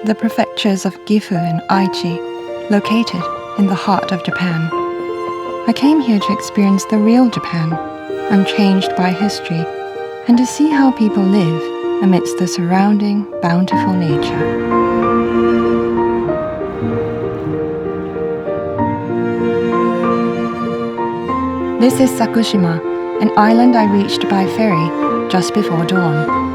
the prefectures of Gifu and Aichi, located in the heart of Japan. I came here to experience the real Japan, unchanged by history, and to see how people live amidst the surrounding bountiful nature. This is Sakushima, an island I reached by ferry just before dawn.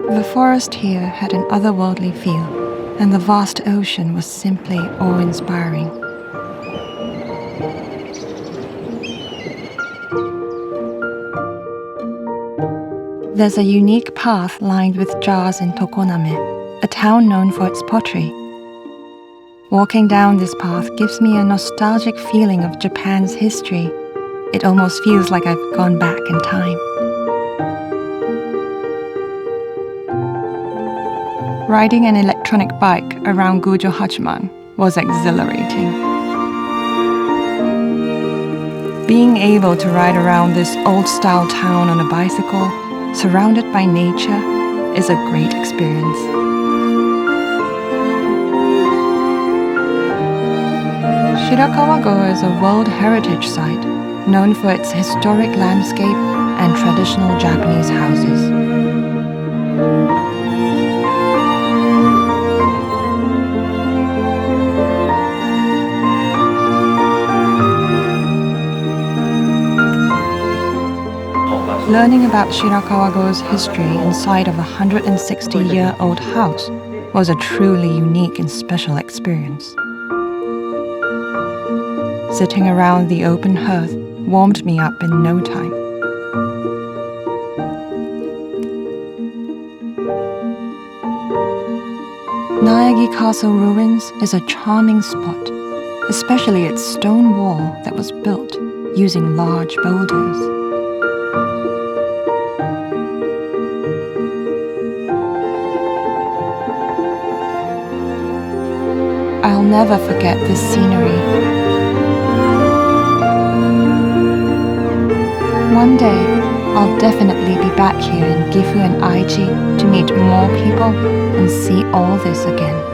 The forest here had an otherworldly feel, and the vast ocean was simply awe-inspiring. There's a unique path lined with jars in Tokoname, a town known for its pottery. Walking down this path gives me a nostalgic feeling of Japan's history. It almost feels like I've gone back in time. Riding an electronic bike around Gujo Hachiman was exhilarating. Being able to ride around this old-style town on a bicycle, surrounded by nature, is a great experience. Shirakawa-go is a World Heritage Site, known for its historic landscape and traditional Japanese houses. Learning about Shirakawa-go's history inside of a 160-year-old house was a truly unique and special experience. Sitting around the open hearth warmed me up in no time. Nacri Castle Ruins is a charming spot, especially its stone wall that was built using large boulders. I'll never forget this scenery. One day, I'll definitely be back here in Gifu and Aichi to meet more people and see all this again.